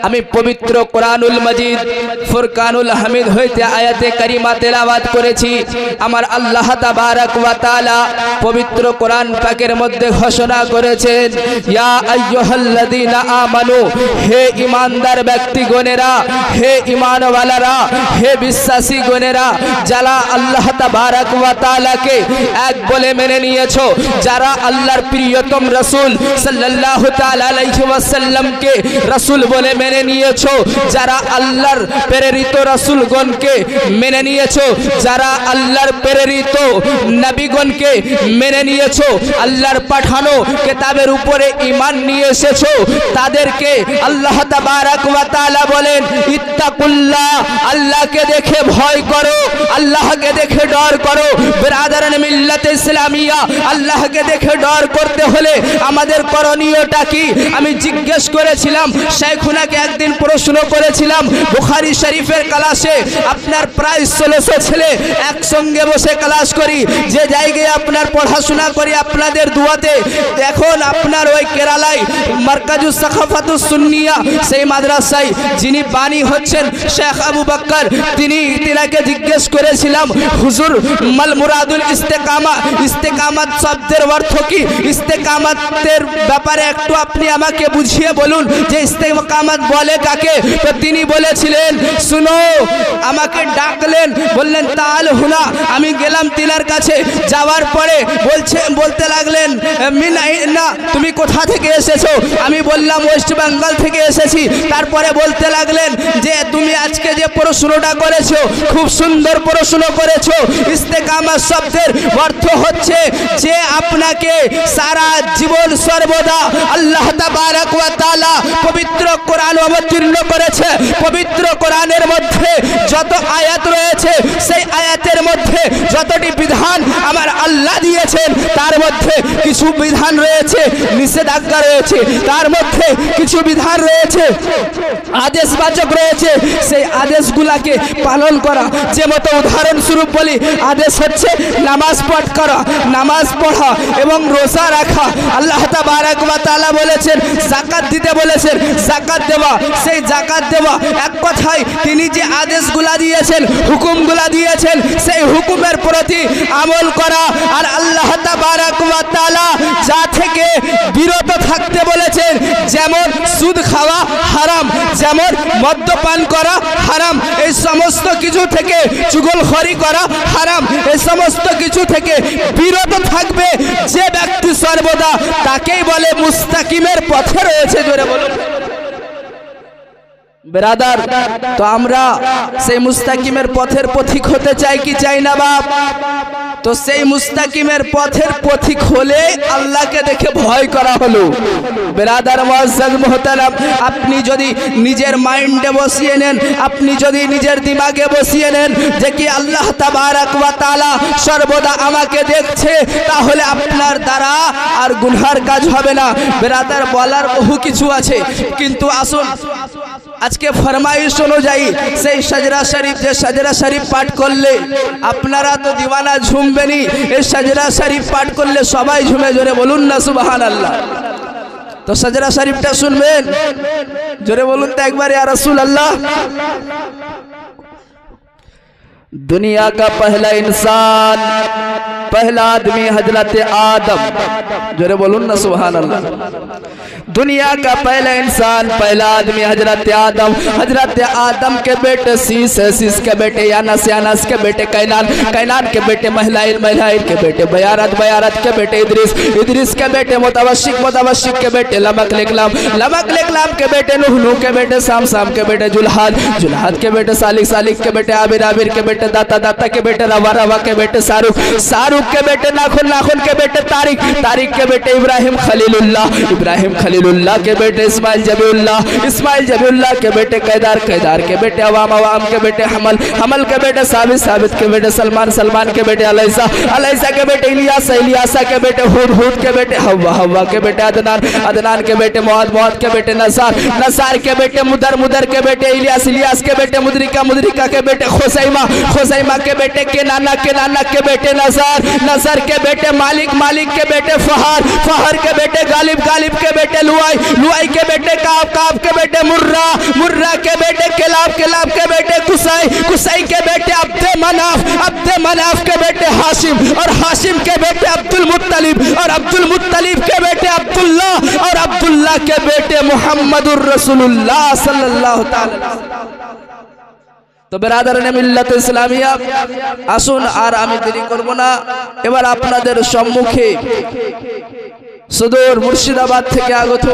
আমি পবিত্র কোরআনুল মাজিদ ফুরকানুল হামিদ হইতে আয়াতে কারিমা তেলাওয়াত করেছি। আমার আল্লাহ তাবারক ওয়া তাআলা পবিত্র কোরআন পাকের মধ্যে ঘোষণা করেছেন, ইয়া আইয়ুহাল্লাযীনা আমানু, হে ঈমানদার ব্যক্তিগণেরা, হে ঈমানওয়ালারা, হে বিশ্বাসী গণেরা, যারা আল্লাহ তাবারক ওয়া তাআলাকে এক বলে মেনে নিয়েছো, যারা আল্লাহর প্রিয়তম রাসূল সাল্লাল্লাহু তাআলা আলাইহি ওয়াসাল্লামকে রাসূল বলে মেনে নিয়েছো, যারা আল্লাহর প্রেরিত রাসূলগণকে মেনে নিয়েছো, যারা আল্লাহর প্রেরিত নবীগণকে মেনে নিয়েছো, আল্লাহর পাঠানো কিতাবের উপরে ঈমান নিয়ে এসেছো, তাদেরকে আল্লাহ তাবারক ওয়া তাআলা বলেন ইত্তাকুল্লাহ, আল্লাহকে দেখে ভয় করো, আল্লাহকে দেখে ডর করো। বিরাদারান মিল্লাতে ইসলামিয়া, আল্লাহকে দেখে ডর করতে হলে আমাদের করণীয়টা কি? আমি জিজ্ঞেস করেছিলাম, শেখুনাকে একদিন প্রশ্ন করেছিলাম, বুখারী শরীফের ক্লাসে আপনার প্রায় 1600 ছেলে একসঙ্গে বসে ক্লাস করি, যে জায়গায় আপনার পড়াশোনা করি আপনাদের দুয়াতে, এখন আপনার ওই কেরালায় মারকাজুস সাকাফাতুস সুন্নিয়া সেই মাদ্রাসায় যিনি বাণী হচ্ছেন শেখ আবু বকর, তিনাকে জিজ্ঞেস করেছিলাম, হুজুর মাল মুরাদুল ইস্তেকামা, ইস্তেকামাত শব্দের অর্থ কি? ইস্তেকামাতের ব্যাপারে একটু আপনি আমাকে বুঝিয়ে বলুন যে ইস্তেকামাত বলে কাকে? তো তিনি বলেছিলেন, শুনো, আমাকে ডাকলেন, বললেন তাল হুনা। আমি গেলাম তিনার কাছে, যাওয়ার পরে বলতে লাগলেন, মিনা, তুমি কোথা থেকে এসেছো? আমি বললাম ওয়েস্ট বেঙ্গল থেকে এসেছি। তারপরে বলতে লাগলেন যে তুমি আজকে যে প্রশ্নটা করেছো খুব সুন্দর প্রশ্ন করেছো। ইস্তেকামাত শব্দের অর্থ হচ্ছে যে আপনাকে সারা জীবন সর্বদা আল্লাহ তাবারক ওয়া তাআলা পবিত্র কোরআন অবতীর্ণ করেছে। পবিত্র কোরআনের মধ্যে যত আয়াত রয়েছে সেই আয়াতের মধ্যে যতটি বিধান আমার আল্লাহ দিয়েছেন তার মধ্যে কিছু বিধান রয়েছে নিষেধাজ্ঞা রয়েছে, তার মধ্যে কিছু বিধান রয়েছে আদেশবাচক রয়েছে, সেই আদেশগুলাকে পালন করা। যে মতো উদাহরণস্বরূপ বলি, আদেশ হচ্ছে নামাজ পাঠ করা, নামাজ পড়া এবং রোজা রাখা। আল্লাহ তাবারক ওয়া তাআলা বলেছেন যাকাত দিতে বলেছেন, যাকাত দেওয়া। সেই যাকাত দেওয়া এক কথায় তিনি যে আদেশগুলা দিয়েছেন, হুকুমগুলা দিয়েছেন, সেই হুকুমের প্রতি আমল করা। আর আল্লাহ তাবারক ওয়া তাআলা যা থেকে বিরত থাকতে বলেছেন, যেমন সুদ খাওয়া হারাম, যেমন মদ্যপান করা হারাম, এই সমস্ত কিছু থেকে চুগলখড়ি করা হারাম, এই সমস্ত কিছু থেকে বিরত থাকবে যে ব্যক্তি সর্বদা, তাকেই বলে মুস্তাকিমের পথে রয়েছে। জোরে বলুন বেরাদার। তো আমরা সেই মুস্তাকিমের পথের পথিক হতে চাই কি চাই না বাপ? তো সেই মুস্তাকিমের পথের পথিক হলে আল্লাহকে দেখে ভয় করা হলো। বেরাদার মুআজ্জাজ মুহতারাম, আপনি যদি নিজের মাইন্ডে বসিয়ে নেন, আপনি যদি নিজের দিমাগে বসিয়ে নেন যে কি আল্লাহ তাবারক ওয়া তাআলা সর্বদা আমাকে দেখছে, তাহলে আপনার দ্বারা আর গুনহার কাজ হবে না। বেরাদার, বলার বহু কিছু আছে, কিন্তু আসুন আজকে ফরমাইশ অনুযায়ী সেই সাজরা শরীফ, যে সাজরা শরীফ পাঠ করলে আপনারা তো দিওয়ানা ঝুমবেনি, এই সাজরা শরীফ পাঠ করলে সবাই ঝুমে। জোরে বলুন না সুবহানাল্লাহ। তো সাজরা শরীফটা শুনবেন, জোরে বলুন তো একবার ইয়া রাসূলুল্লাহ। दुनिया का पहला इंसान, पहला आदमी हजरत आदम, जोरे बोलून ना सुभान अल्लाह। दुनिया का पहला इंसान, पहला आदमी हजरत आदम, हजरत आदम के बेटे सीस, सीस के बेटे यानस, यानस के बेटे कैनान, कैनान के बेटे महलाइल, महलाइल के बेटे बयारत, बयारत के बेटे इद्रिस, इद्रिस के बेटे मुतवशिक, मुतवशिक के बेटे लमक लिकलाम, लमक लिकलाम के बेटे नूह, नूह के बेटे साम, साम के बेटे जुल्हाद, जुल्हाद के बेटे सालिक, सालिक के बेटे आबिर, आबिर के बेटे दाता, दाता के बेटे रवा, रवा के बेटे शाहरुख, शाहरुख के बेटे नाखुन, नाखुन के बेटे तारिक, तारिक के बेटे इब्राहिम खलीलुल्लाह, इब्राहिम खलीलुल्लाह के बेटे इस्माइल जबीउल्लाह, इस्माइल जबीउल्लाह के बेटे कैदार, कैदार के बेटे अवाम, अवाम के बेटे हमल, हमल के बेटे साबित, साबित के बेटे सलमान, सलमान के बेटे अलैसा, अलैसा के बेटे इलियास, इलियासा के बेटे हुद, हुद के बेटे हव्वा, हव्वा के बेटे अदनान, अदनान के बेटे मुआद, मुआद के बेटे नसार, नसार के बेटे मुदर, मुदर के बेटे इलियास, इलियास के बेटे मुदरिका, मुदरिका के बेटे खुसैमा, खुसैमा के बेटे केनाना, केनाना के बेटे नजर, नजर के बेटे मालिक, मालिक के बेटे फहर, फहर के बेटे गालिब, गालिब के बेटे लुआई, लुआई के बेटे काब, काब के बेटे मुर्रा, किलाब के बेटे कुसै, कुसै के बेटे अब्दे मनाफ के बेटे हाशिम, और हाशिम के बेटे अब्दुल मुत्तलिब, और अब्दुल मुत्तलिब के बेटे अब्दुल्ला, और अब्दुल्ला के बेटे मुहम्मदुर रसूलुल्लाह सल्लल्लाहु ताला अलैहि वसल्लम। तो बिरादराने मिल्लत इस्लामिया, আসুন আর আমি দেরি করব না, এবার আপনাদের সম্মুখে সুদূর মুর্শিদাবাদ থেকে আগত